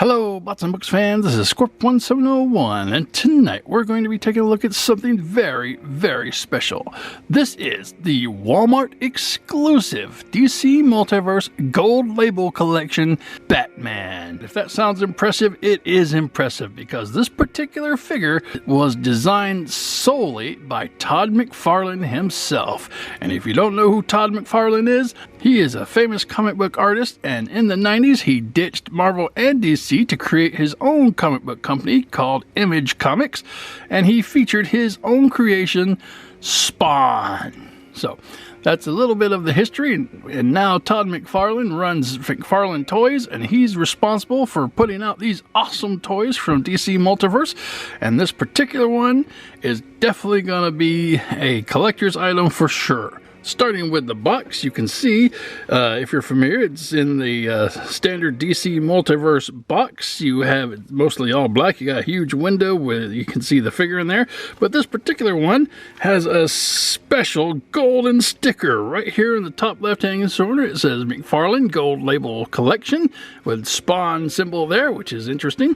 Hello, Bots and Books fans, this is Scorp1701, and tonight we're going to be taking a look at something very, very special. This is the Walmart exclusive DC Multiverse Gold Label Collection Batman. If that sounds impressive, it is impressive because this particular figure was designed solely by Todd McFarlane himself. And if you don't know who Todd McFarlane is, he is a famous comic book artist, and in the 90s he ditched Marvel and DC to create his own comic book company called Image Comics, and he featured his own creation, Spawn. So that's a little bit of the history, and now Todd McFarlane runs McFarlane Toys, and he's responsible for putting out these awesome toys from DC Multiverse, and this particular one is definitely going to be a collector's item for sure. Starting with the box, you can see, if you're familiar, it's in the standard DC Multiverse box. You have it mostly all black. You got a huge window where you can see the figure in there. But this particular one has a special golden sticker right here in the top left-hand corner. It says McFarlane Gold Label Collection with Spawn symbol there, which is interesting.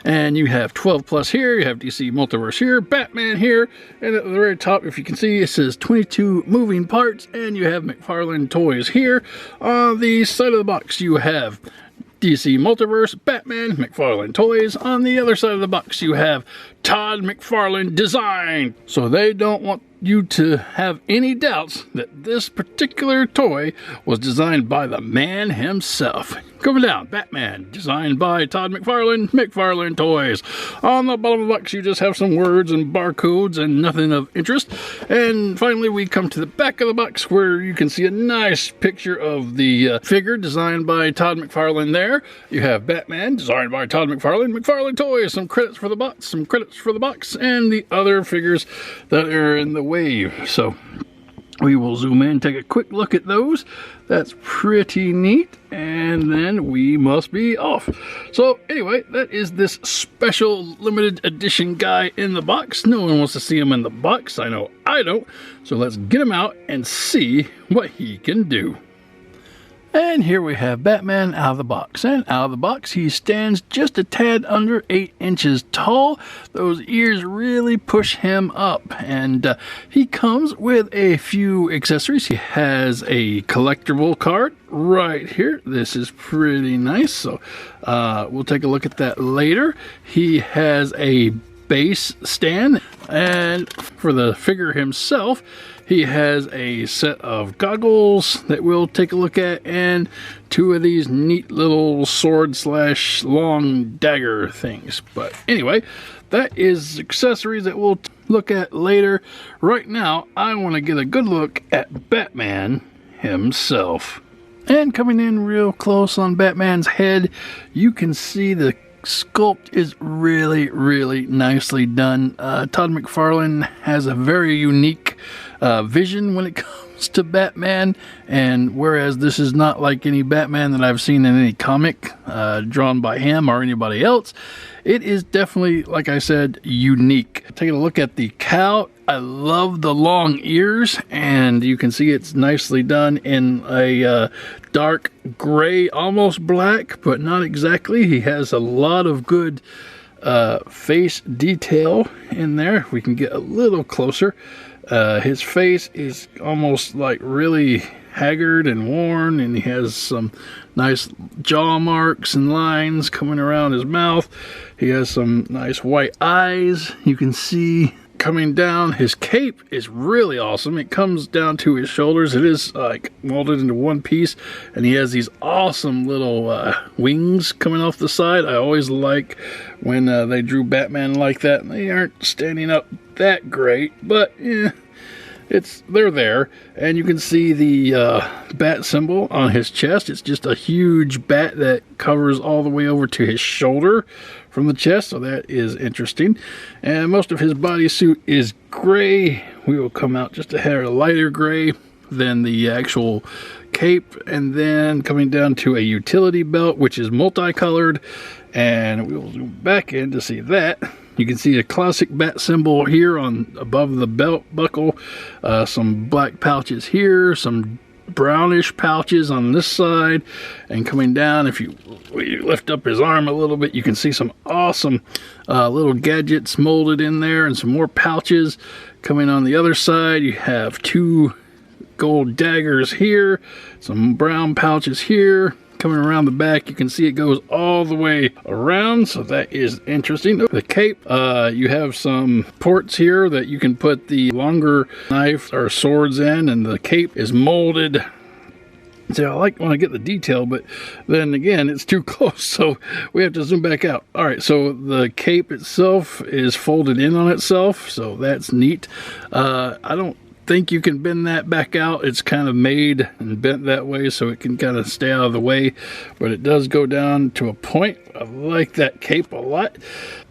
And you have 12 plus here. You have DC Multiverse here, Batman here, and at the very top, if you can see, it says 22 moving parts. And you have McFarlane Toys here. On the side of the box, you have DC Multiverse, Batman, McFarlane Toys. On the other side of the box, you have Todd McFarlane Design. So they don't want you to have any doubts that this particular toy was designed by the man himself. Coming down, Batman, designed by Todd McFarlane, McFarlane Toys. On the bottom of the box, you just have some words and barcodes and nothing of interest. And finally, we come to the back of the box where you can see a nice picture of the figure designed by Todd McFarlane there. You have Batman, designed by Todd McFarlane, McFarlane Toys, some credits for the box, some credits for the box, and the other figures that are in the wave. So we will zoom in, take a quick look at those. That's pretty neat. And then we must be off. So anyway, that is this special limited edition guy in the box. No one wants to see him in the box. I know I don't. So let's get him out and see what he can do. And here we have Batman out of the box. And out of the box, he stands just a tad under 8 inches tall. Those ears really push him up. And he comes with a few accessories. He has a collectible card right here. This is pretty nice. So we'll take a look at that later. He has a base stand. And for the figure himself, he has a set of goggles that we'll take a look at, and 2 of these neat little sword / long dagger things. But anyway, that is accessories that we'll look at later. Right now, I want to get a good look at Batman himself. And coming in real close on Batman's head, you can see the sculpt is really, really nicely done. Todd McFarlane has a very unique vision when it comes to Batman, and whereas this is not like any Batman that I've seen in any comic drawn by him or anybody else, it is definitely, like I said, unique. Taking a look at the cowl, I love the long ears, and you can see it's nicely done in a dark gray, almost black, but not exactly. He has a lot of good face detail in there. If we can get a little closer, his face is almost like really haggard and worn, and he has some nice jaw marks and lines coming around his mouth. He has some nice white eyes. You can see coming down. His cape is really awesome. It comes down to his shoulders. It is like molded into one piece, and he has these awesome little wings coming off the side. I always like when they drew Batman like that. They aren't standing up that great, but they're there. And you can see the bat symbol on his chest. It's just a huge bat that covers all the way over to his shoulder from the chest, so that is interesting. And most of his bodysuit is gray. We will come out just a hair lighter gray than the actual cape, and then coming down to a utility belt, which is multicolored, and we will zoom back in to see that. You can see a classic bat symbol here on above the belt buckle, some black pouches here, some brownish pouches on this side, and coming down, if you lift up his arm a little bit, you can see some awesome little gadgets molded in there, and some more pouches. Coming on the other side, you have 2 gold daggers here, some brown pouches here. Coming around the back, you can see it goes all the way around, so that is interesting. The cape, you have some ports here that you can put the longer knife or swords in, and the cape is molded. See, I like when I get the detail, but then again, it's too close, so we have to zoom back out. All right, so the cape itself is folded in on itself, so that's neat. I don't think you can bend that back out. It's kind of made and bent that way so it can kind of stay out of the way, but it does go down to a point. I like that cape a lot.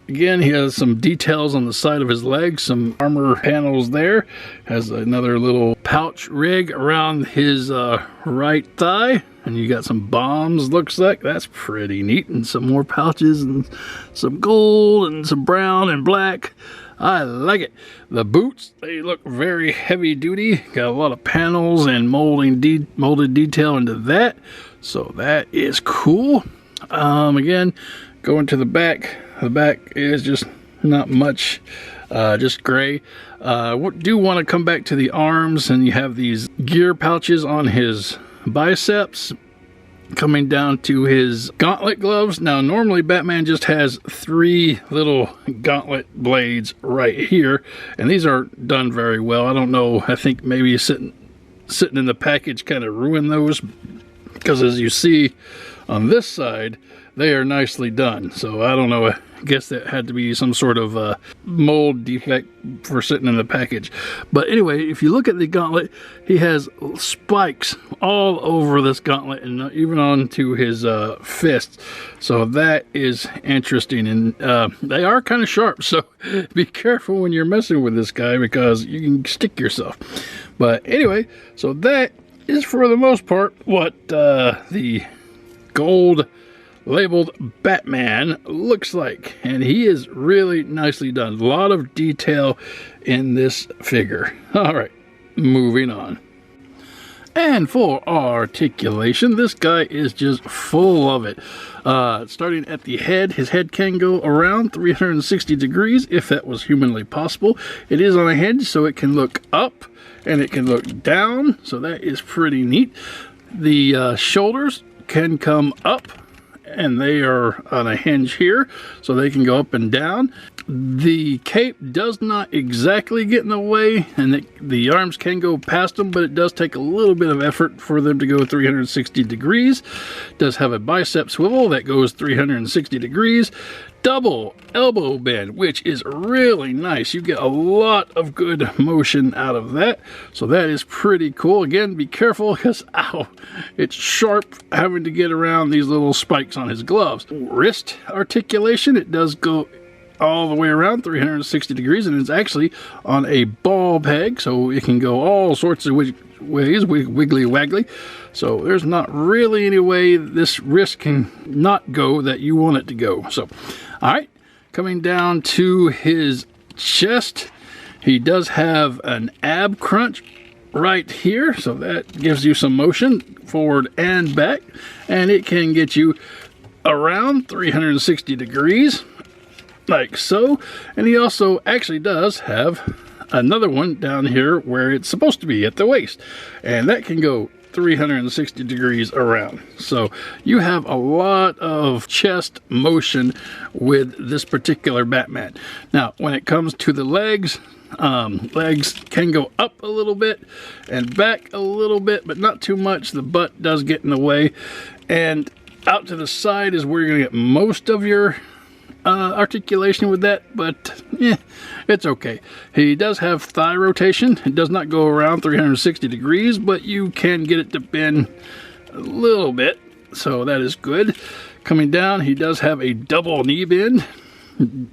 Again, he has some details on the side of his legs, some armor panels there. Has another little pouch rig around his right thigh, and you got some bombs, looks like. That's pretty neat, and some more pouches, and some gold, and some brown and black. I like it. The boots, they look very heavy duty. Got a lot of panels and molded detail into that. So that is cool. Again, going to the back. The back is just not much, just gray. Do want to come back to the arms, and you have these gear pouches on his biceps. Coming down to his gauntlet gloves. Now, normally Batman just has 3 little gauntlet blades right here, and these are done very well. I don't know, I think maybe sitting in the package kind of ruined those, because as you see on this side, they are nicely done. So I don't know, I guess that had to be some sort of mold defect for sitting in the package. But anyway, if you look at the gauntlet, he has spikes all over this gauntlet, and even onto his fists. So that is interesting, and they are kind of sharp, so be careful when you're messing with this guy, because you can stick yourself. But anyway, so that is for the most part what the gold labeled Batman looks like, and he is really nicely done. A lot of detail in this figure. All right, moving on. And for articulation, this guy is just full of it. Starting at the head, his head can go around 360 degrees if that was humanly possible. It is on a hinge, so it can look up and it can look down, so that is pretty neat. The shoulders can come up, and they are on a hinge here, so they can go up and down. The cape does not exactly get in the way, and the arms can go past them, but it does take a little bit of effort for them to go 360 degrees. It does have a bicep swivel that goes 360 degrees. Double elbow bend, which is really nice. You get a lot of good motion out of that, so that is pretty cool. Again, be careful, because ow, it's sharp having to get around these little spikes on his gloves. Wrist articulation, it does go all the way around 360 degrees, and it's actually on a ball peg, so it can go all sorts of ways, wiggly waggly. So there's not really any way this wrist can not go that you want it to go. So, all right, coming down to his chest, he does have an ab crunch right here, so that gives you some motion forward and back, and it can get you around 360 degrees like so. And he also actually does have another one down here where it's supposed to be at the waist, and that can go 360 degrees around. So you have a lot of chest motion with this particular Batman. Now, when it comes to the legs, legs can go up a little bit and back a little bit, but not too much. The butt does get in the way, and out to the side is where you're gonna get most of your articulation with that, but yeah, it's okay. He does have thigh rotation. It does not go around 360 degrees, but you can get it to bend a little bit, so that is good. Coming down, he does have a double knee bend,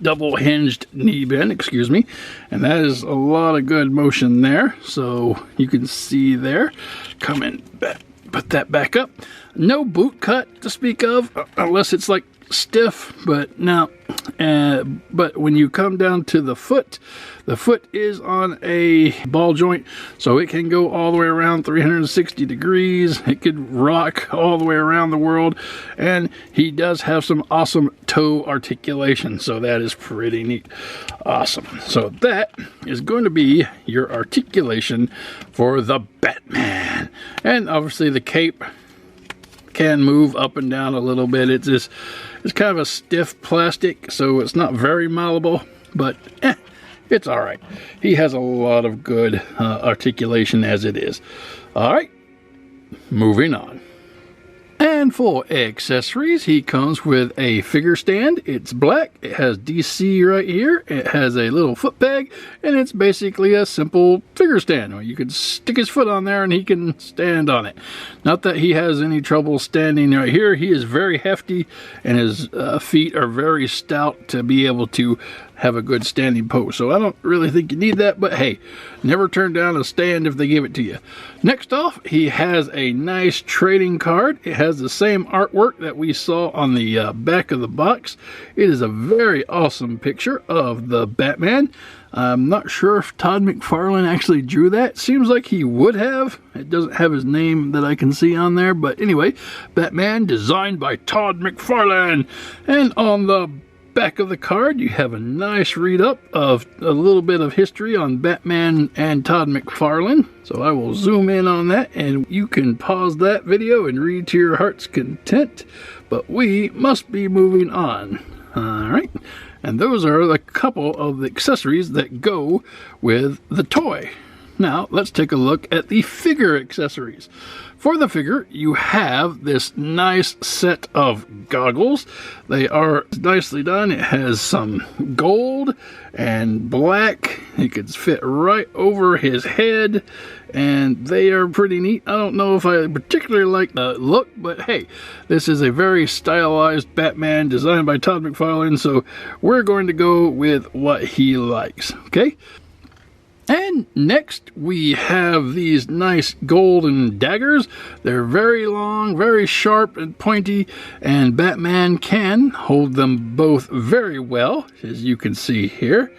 double hinged knee bend, excuse me, and that is a lot of good motion there, so you can see there. Coming back, put that back up. No boot cut to speak of, unless it's like stiff, but now, but when you come down to the foot is on a ball joint, so it can go all the way around 360 degrees. It could rock all the way around the world, and he does have some awesome toe articulation, so that is pretty neat. Awesome. So that is going to be your articulation for the Batman. And obviously the cape can move up and down a little bit. It's kind of a stiff plastic, so it's not very malleable, but it's all right. He has a lot of good articulation as it is. All right, moving on. And for accessories, he comes with a figure stand. It's black. It has DC right here. It has a little foot peg, and it's basically a simple figure stand. You can stick his foot on there and he can stand on it. Not that he has any trouble standing right here. He is very hefty, and his feet are very stout to be able to have a good standing pose. So I don't really think you need that, but hey, never turn down a stand if they give it to you. Next off, he has a nice trading card. It has the same artwork that we saw on the back of the box. It is a very awesome picture of the Batman. I'm not sure if Todd McFarlane actually drew that. Seems like he would have. It doesn't have his name that I can see on there, but anyway, Batman designed by Todd McFarlane. And on the back of the card, you have a nice read-up of a little bit of history on Batman and Todd McFarlane. So I will zoom in on that, and you can pause that video and read to your heart's content. But we must be moving on. All right. And those are a couple of the accessories that go with the toy. Now, let's take a look at the figure accessories. For the figure, you have this nice set of goggles. They are nicely done. It has some gold and black. It could fit right over his head, and they are pretty neat. I don't know if I particularly like the look, but hey, this is a very stylized Batman designed by Todd McFarlane, so we're going to go with what he likes, okay? And next we have these nice golden daggers. They're very long, very sharp and pointy, and Batman can hold them both very well, as you can see here.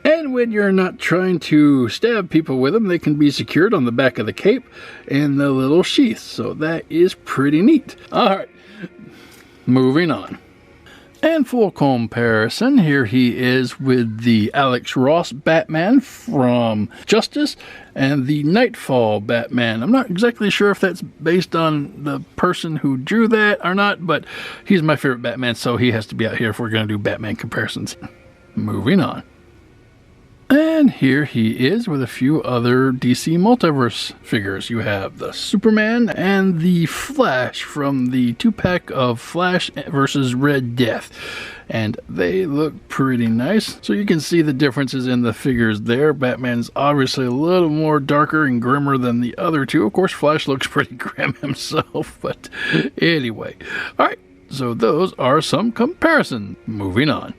And when you're not trying to stab people with them, they can be secured on the back of the cape and the little sheath. So that is pretty neat. All right, moving on. And for comparison, here he is with the Alex Ross Batman from Justice and the Nightfall Batman. I'm not exactly sure if that's based on the person who drew that or not, but he's my favorite Batman, so he has to be out here if we're going to do Batman comparisons. Moving on. And here he is with a few other DC Multiverse figures. You have the Superman and the Flash from the 2-pack of Flash versus Red Death. And they look pretty nice. So you can see the differences in the figures there. Batman's obviously a little more darker and grimmer than the other two. Of course, Flash looks pretty grim himself, but anyway. All right, so those are some comparisons. Moving on.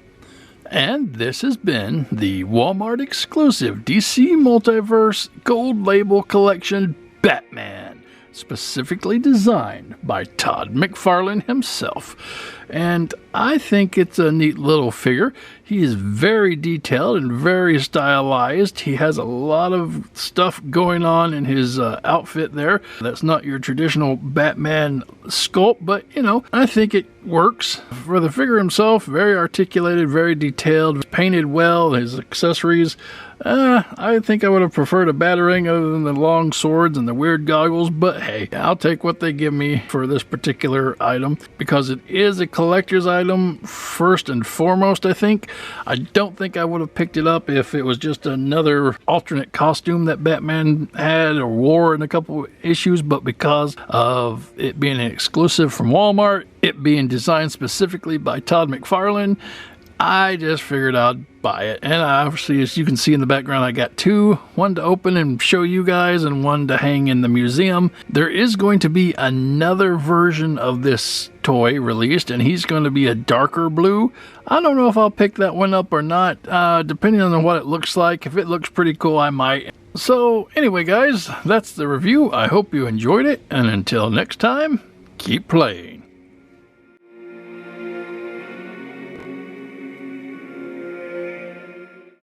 And this has been the Walmart exclusive DC Multiverse Gold Label Collection Batman, specifically designed by Todd McFarlane himself. And I think it's a neat little figure. He is very detailed and very stylized. He has a lot of stuff going on in his outfit there. That's not your traditional Batman sculpt, but you know, I think it works. For the figure himself, very articulated, very detailed, painted well. His accessories, I think I would have preferred a Batarang other than the long swords and the weird goggles, but hey, I'll take what they give me for this particular item because it is a collector's item first and foremost, I think. I don't think I would have picked it up if it was just another alternate costume that Batman had or wore in a couple issues, but because of it being an exclusive from Walmart, it being designed specifically by Todd McFarlane, I just figured I'd buy it. And obviously, as you can see in the background, I got two, one to open and show you guys and one to hang in the museum. There is going to be another version of this toy released, and he's going to be a darker blue. I don't know if I'll pick that one up or not, depending on what it looks like. If it looks pretty cool, I might. So anyway, guys, that's the review. I hope you enjoyed it, and until next time, keep playing.